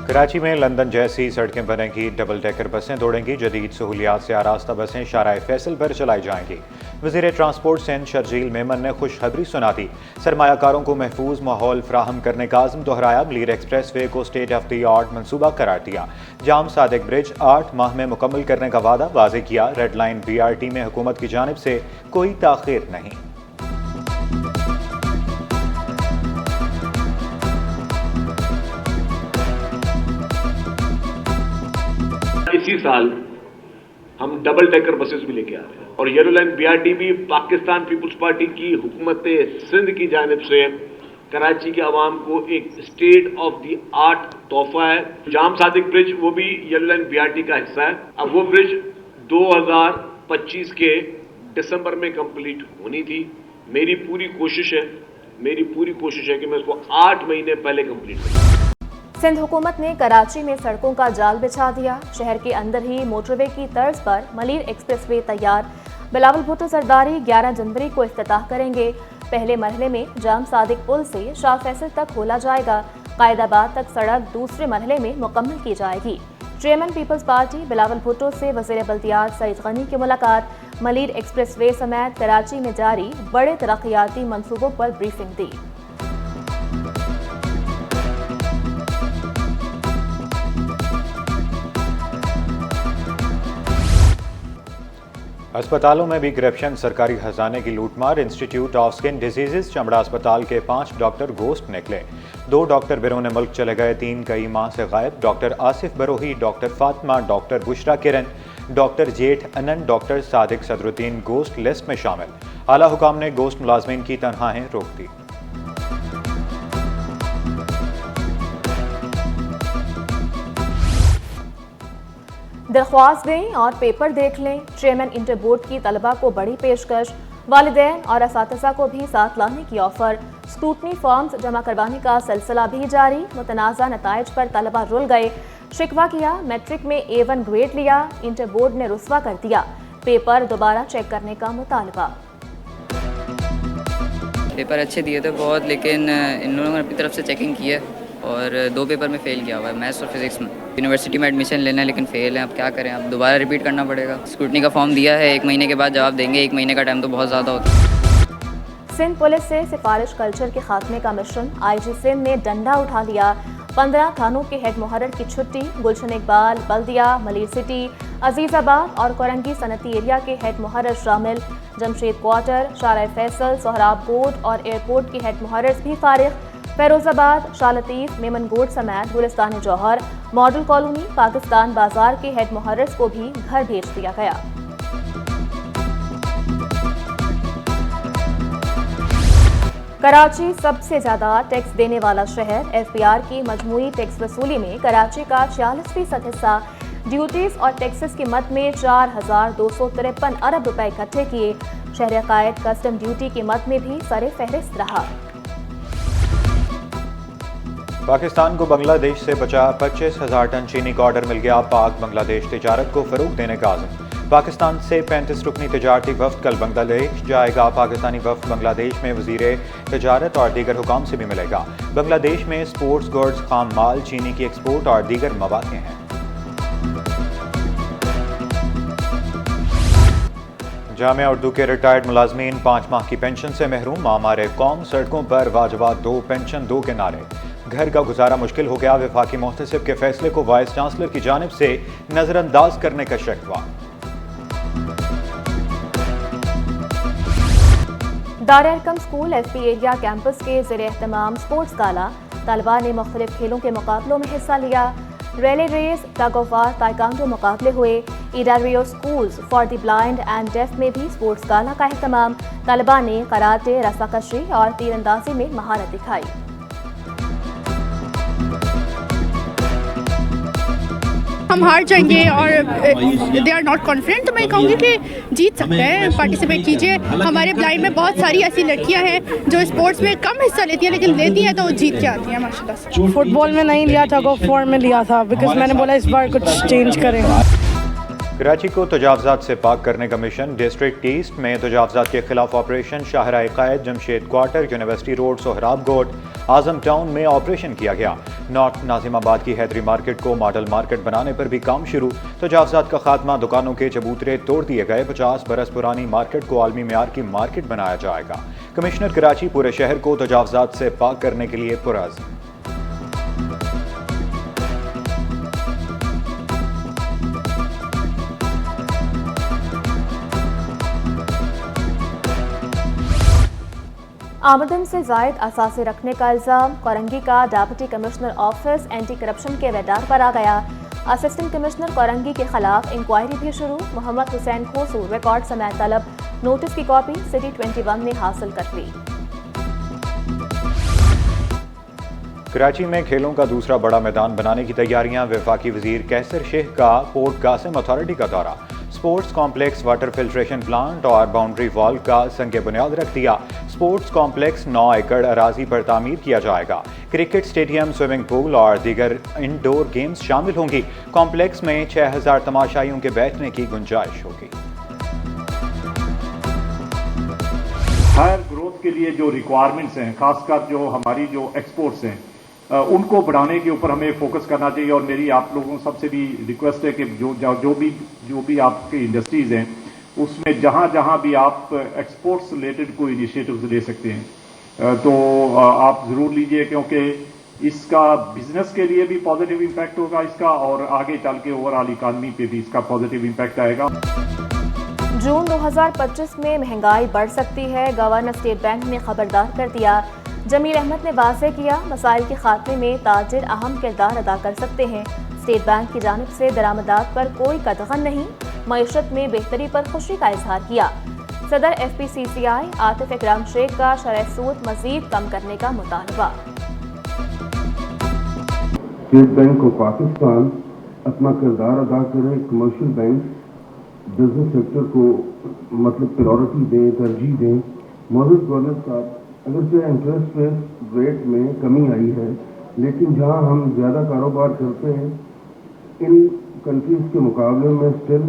कराची में लंदन जैसी सड़कें बनेंगी, डबल डेकर बसें दौड़ेंगी, जदीद सहूलियात से आरास्ता बसें शाहराह फैसल पर चलाई जाएंगी। वज़ीर ट्रांसपोर्ट सिंध शर्जील मेमन ने खुशखबरी सुना दी। सरमायाकारों को महफूज माहौल फ्राहम करने का आज़म दोहराया। मलीर एक्सप्रेस वे को स्टेट ऑफ द आर्ट मनसूबा करार दिया। जाम सादिक ब्रिज 8 माह में मुकम्मल करने का वादा वाज़े किया। रेड लाइन BRT में हुकूमत की जानिब से कोई ताख़ीर नहीं। इसी साल हम डबल डेकर बसेस भी लेके आ रहे हैं और येलो लाइन BRT भी पाकिस्तान पीपुल्स पार्टी की हुकूमत सिंध की जानिब से कराची के अवाम को एक स्टेट ऑफ द आर्ट तोहफा है। जाम सादिक ब्रिज वो भी येलो लाइन BRT का हिस्सा है। अब वो ब्रिज 2025 के दिसंबर में कंप्लीट होनी थी। मेरी पूरी कोशिश है कि मैं उसको 8 महीने पहले कंप्लीट करूं। सिंध हुकूमत ने कराची में सड़कों का जाल बिछा दिया। शहर के अंदर ही मोटरवे की तर्ज पर मलीर एक्सप्रेस वे तैयार। बिलावल भुट्टो सरदारी 11 जनवरी को इफ्तिताह करेंगे। पहले मरहले में जाम सादिक पुल से शाह फैसल तक खोला जाएगा। कायदाबाद तक सड़क दूसरे मरहले में मुकम्मल की जाएगी। चेयरमैन पीपल्स पार्टी बिलावल भुट्टो से वज़ीर बल्दियात सईद गनी की मुलाकात। मलीर एक्सप्रेस वे समेत कराची में जारी बड़े तरक्याती मनसूबों पर ब्रीफिंग दी। अस्पतालों में भी करप्शन, सरकारी खजाने की लूटमार। इंस्टीट्यूट ऑफ स्किन डिजीजेस चमड़ा अस्पताल के 5 डॉक्टर गोस्ट निकले। 2 डॉक्टर बैरून मुल्क चले गए, 3 कई माह से गायब। Doctor Asif Barohi, doctor Fatima, doctor Bushra Kiran, doctor Jeth Anan, doctor Sadiq Sadruddin ghost list में शामिल। आला हुकाम ने गोस्ट मुलाजमीन की तनख्वाहें रोक दी। दरख्वास्त दें और पेपर देख लें। चेयरमैन इंटर बोर्ड की तलबा को बड़ी पेशकश। वालिदैन और असातिज़ा को भी साथ लाने की ऑफर। स्क्रूटनी फॉर्म्स जमा करवाने का सिलसिला भी जारी। मुतनाज़ा नताइज पर तलबा रुल गए। शिकवा किया, मैट्रिक में A1 ग्रेड लिया, इंटर बोर्ड ने रुस्वा कर दिया। पेपर दोबारा चेक करने का मुतालबा। पेपर अच्छे दिए थे बहुत, लेकिन इन लोगों ने अपनी तरफ से चेकिंग की है और 2 पेपर में फ़ेल किया हुआ है, मैथ्स और फिजिक्स में। यूनिवर्सिटी में एडमिशन लेना है लेकिन फ़ेल है। अब क्या करें, अब दोबारा रिपीट करना पड़ेगा। स्क्रूटनी का फॉर्म दिया है, 1 महीने के बाद जवाब देंगे। 1 महीने का टाइम तो बहुत ज़्यादा होता है। सिंध पुलिस से सिफारिश कल्चर के खात्मे का मिशन। IG सिंध ने डंडा उठा लिया। 15 थानों के हेड मुहर्रर की छुट्टी। गुलशन इकबाल, बल्दिया, मलीर सिटी, अजीज़ाबाद और कोरंगी सनती एरिया के हेड मुहर्रर शामिल। जमशेद क्वार्टर, शाहराह फैसल, सोहराब गोड और एयरपोर्ट के हेड मुहर्रर भी फारिग। फैरोजाबाद, शाह लतीफ, मेमनगोड समेत गुलिस्तान जौहर, मॉडल कॉलोनी, पाकिस्तान बाजार के हेड मुहर्रर्स को भी घर भेज दिया गया। कराची सबसे ज्यादा टैक्स देने वाला शहर। FBR की मजमूई टैक्स वसूली में कराची का 46% हिस्सा। ड्यूटीज और टैक्सेस की मद में 4253 अरब रुपए इकट्ठे किए। शहर कायद कस्टम ड्यूटी की मद में भी सरे फहरिस्त रहा। पाकिस्तान को बांग्लादेश से बचा 25,000 टन चीनी का ऑर्डर मिल गया। पाक बांग्लादेश तिजारत को फरोग देने का आज़म। पाकिस्तान से 35 रुकनी तिजारती वफ्द कल बांग्लादेश जाएगा। पाकिस्तानी वफ्द बांग्लादेश में वज़ीर तिजारत और दीगर हुकाम से भी मिलेगा। बांग्लादेश में स्पोर्ट्स गुड्स, खाम माल, चीनी की एक्सपोर्ट और दीगर मवाक़े हैं। जामिया उर्दू के रिटायर्ड मुलाजमीन 5 माह की पेंशन से महरूम। आमारे कौम, सड़कों पर वाजबात दो, पेंशन दो के नारे। घर का गुजारा मुश्किल हो गया। वफाकी मोहतसिब के फैसले को वाइस चांसलर की जानिब से नजरअंदाज करने का शिकवा। दार Arkham school FP area campus के ज़ेर एहतमाम स्पोर्ट्स गाला। तलबा ने मुख्तलिफ खेलों के मुकाबलों में हिस्सा लिया। Rally race, tug of war, taekwondo मुकाबले हुए। Ida Rieu schools for the blind and deaf में भी स्पोर्ट्स गाला का अहतमाम। तलबा ने कराटे, रस्साकशी और तीरंदाजी में महारत दिखाई। हम हार जाएंगे और दे आर नॉट कॉन्फिडेंट, तो मैं कहूँगी कि जीत सकते हैं। पार्टिसिपेट कीजिए। हमारे ब्लाइंड में बहुत सारी ऐसी लड़कियां हैं जो स्पोर्ट्स में कम हिस्सा लेती हैं, लेकिन लेती हैं तो वो जीत के आती हैं माशाल्लाह से। फुटबॉल में नहीं लिया था, टग ऑफ वार में लिया था, बिकॉज मैंने बोला इस बार कुछ चेंज करें। कराची को तजावजात से पाक करने का मिशन। डिस्ट्रिक्ट ईस्ट में तजावजात के खिलाफ operation. Shahrah Quaid, Jamshed quarter, university road, Sohrab Goth, Azam town में ऑपरेशन किया गया। नॉर्थ नाजिमाबाद की हैदरी मार्केट को मॉडल मार्केट बनाने पर भी काम शुरू। तजावजात का खात्मा, दुकानों के चबूतरे तोड़ दिए गए। 50 बरस पुरानी मार्केट को आलमी मेयार की मार्केट बनाया जाएगा। कमिश्नर कराची पूरे शहर को तजावजात से पाक करने के लिए पुरअज़्म। आमदन से जायद असासे रखने का इल्ज़ाम। कोरंगी का deputy commissioner office anti corruption के रडार पर आ गया। असिस्टेंट कमिश्नर कोरंगी के खिलाफ इंक्वायरी भी शुरू। मोहम्मद हुसैन खोसू रिकॉर्ड समेत तलब। नोटिस की कॉपी सिटी 21 ने हासिल कर ली। कराची में खेलों का दूसरा बड़ा मैदान बनाने की तैयारियां। वफाकी वजीर कैसर शेख का पोर्ट कासिम अथॉरिटी का दौरा। Sports complex, water filtration plant और बाउंड्री वॉल का संग बुनियाद रख दिया। स्पोर्ट्स कॉम्प्लेक्स 9 एकड़ अराजी पर तामीर किया जाएगा। क्रिकेट स्टेडियम, स्विमिंग पूल और दीगर इंडोर गेम्स शामिल होंगी। कॉम्प्लेक्स में 6000 तमाशाइयों के बैठने की गुंजाइश होगी। हायर ग्रोथ के लिए जो रिक्वायरमेंट्स हैं, खासकर जो हमारी जो एक्सपोर्ट्स हैं, उनको बढ़ाने के ऊपर हमें फोकस करना चाहिए। और मेरी आप लोगों सबसे भी रिक्वेस्ट है कि जो भी आपके इंडस्ट्रीज हैं, उसमें जहां भी आप एक्सपोर्ट्स रिलेटेड कोई इनिशिएटिव्स ले सकते हैं तो आप ज़रूर लीजिए, क्योंकि इसका बिजनेस के लिए भी पॉजिटिव इम्पैक्ट होगा इसका, और आगे चल के ओवरऑल इकानमी पे भी इसका पॉजिटिव इम्पैक्ट आएगा। जून 2025 में महंगाई बढ़ सकती है। गवर्नर स्टेट बैंक ने खबरदार कर दिया। जमील अहमद ने वाज़ेह किया, मसाइल के खात्मे में ताजिर अहम किरदार अदा कर सकते हैं। स्टेट बैंक की जानिब से दरामदात पर कोई कदगन नहीं। मईशत में बेहतरी पर खुशी का इजहार किया। सदर FPCCI आतिफ इकराम शेख का शरह सूद मजीद कम करने का मुतालबा। स्टेट बैंक ऑफ पाकिस्तान अपना किरदार अदा करे। कमर्शियल बैंक बिजनेस सेक्टर को मतलब प्रायोरिटी दें, तरजीह दें। मौजूद गवर्नर साहब, अगर जो इंटरेस्ट रेट में कमी आई है, लेकिन जहां हम ज़्यादा कारोबार करते हैं इन कंट्रीज़ के मुकाबले में स्टिल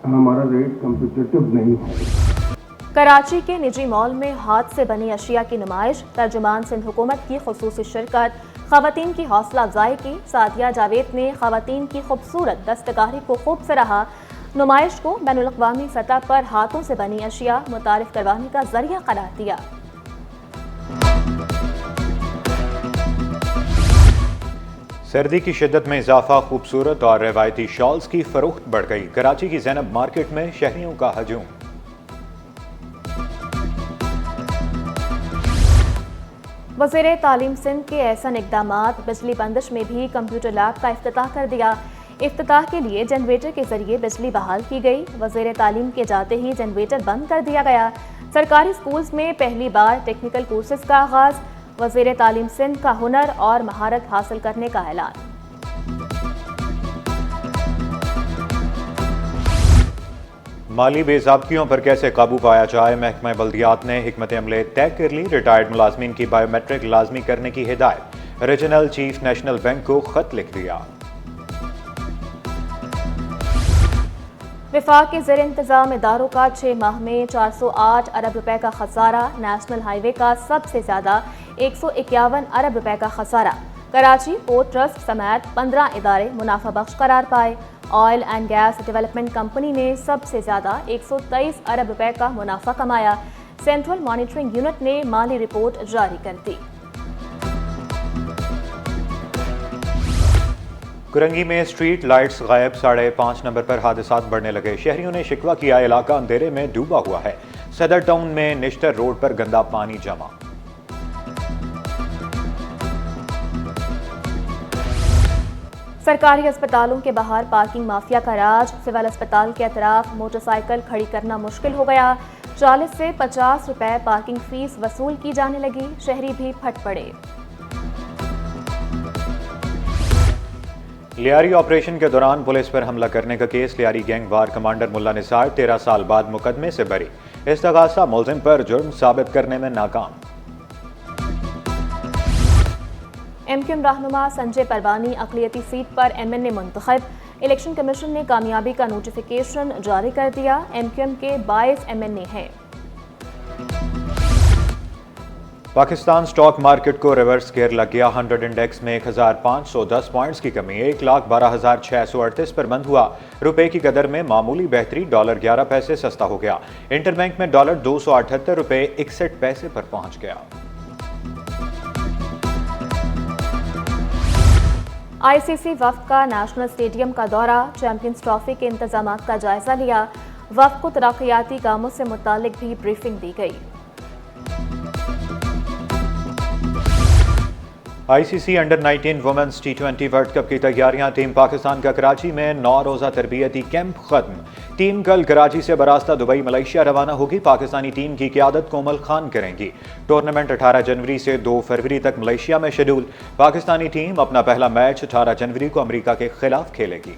हमारा रेट कम्पिटिटिव नहीं है। कराची के निजी मॉल में हाथ से बनी अशिया की नुमाइश। तर्जुमान सिंध हुकूमत की खुसूसी शिरकत। खवातीन की हौसला अफजाई की। सादिया जावेद ने खवातीन की खूबसूरत दस्तकारी को खूब सराहा। नुमाइश को बैनुल अक़वामी सतह पर हाथों से बनी अशिया मुतारिफ करवाने का जरिया करार दिया। सर्दी की शिद्दत में इजाफा। खूबसूरत और रवायती शॉल्स की फरोख्त बढ़ गई। कराची की ज़ैनब मार्केट में शहरियों का हजूम। वज़ीर तालीम सिंध के एहसन इक़दामात। बिजली बंदिश में भी कंप्यूटर लैब का इफ्तिताह कर दिया। इफ्तिताह के लिए जनरेटर के जरिए बिजली बहाल की गई। वज़ीर तालीम के जाते ही जनरेटर बंद कर दिया गया। सरकारी स्कूल्स में पहली बार टेक्निकल कोर्सेज का आगाज़। वज़ीर तालीम सिंध का हुनर और महारत हासिल करने का ऐलान। माली बेज़ाब्तियों पर कैसे काबू पाया जाए, महकमा बल्दियात ने हिकमत अमले तय कर ली। रिटायर्ड मुलाजमीन की बायोमेट्रिक लाजमी करने की हिदायत। रीजनल चीफ नेशनल बैंक को खत लिख दिया। विफाक के ज़ेर इंतज़ाम इदारों का 6 माह में 408 अरब रुपए का खसारा। नेशनल हाईवे का सबसे ज्यादा 151 अरब रुपए का खसारा। कराची पोर्ट ट्रस्ट समेत 15 इदारे मुनाफा बख्श करार पाए। Oil and gas development company ने सबसे ज्यादा 123 अरब रुपए का मुनाफा कमाया। सेंट्रल मॉनिटरिंग यूनिट ने माली रिपोर्ट जारी कर दी। कुरंगी में स्ट्रीट लाइट्स गायब। 5.5 नंबर पर हादसात बढ़ने लगे। शहरियों ने शिकवा किया, इलाका अंधेरे में डूबा हुआ है। सदर टाउन में निश्तर रोड पर गंदा पानी जमा। सरकारी अस्पतालों के बाहर पार्किंग माफिया का राज। सिविल अस्पताल के अतराफ मोटरसाइकिल खड़ी करना मुश्किल हो गया। 40 से 50 रुपए पार्किंग फीस वसूल की जाने लगी। शहरी भी फट पड़े। लियारी ऑपरेशन के दौरान पुलिस पर हमला करने का केस। लियारी गैंग वार कमांडर मुल्ला निसार 13 साल बाद मुकदमे से बरी। इस्तगासा मुलजिम पर जुर्म साबित करने में नाकाम। MQM रहनुमा संजय परवानी अक़लियती सीट पर MNA मुंतखब। इलेक्शन कमीशन ने कामयाबी का नोटिफिकेशन जारी कर दिया। MQM के 22 MNA हैं। पाकिस्तान स्टॉक मार्केट को रिवर्स गियर लग गया। 100 इंडेक्स में 1510 पॉइंट्स की कमी 1,12,638 पर बंद हुआ। रुपए की कदर में मामूली बेहतरी, डॉलर 11 पैसे सस्ता हो गया। इंटरबैंक में डॉलर 278 रुपए 61 पैसे पर पहुंच गया। आईसीसी वफ्द का नेशनल स्टेडियम का दौरा, चैंपियंस ट्रॉफी के इंतजामात का जायजा लिया। वफ्द को तरक्याती कामों से मुतालिक भी ब्रीफिंग दी गई। ICC under 19 women's T20 world cup की तैयारियां। टीम पाकिस्तान का कराची में 9 रोजा तरबियती कैंप खत्म। टीम कल कराची से बरास्ता दुबई मलेशिया रवाना होगी। पाकिस्तानी टीम की क़यादत कोमल खान करेंगी। टूर्नामेंट 18 जनवरी से 2 फरवरी तक मलेशिया में शेड्यूल। पाकिस्तानी टीम अपना पहला मैच 18 जनवरी को अमेरिका के खिलाफ खेलेगी।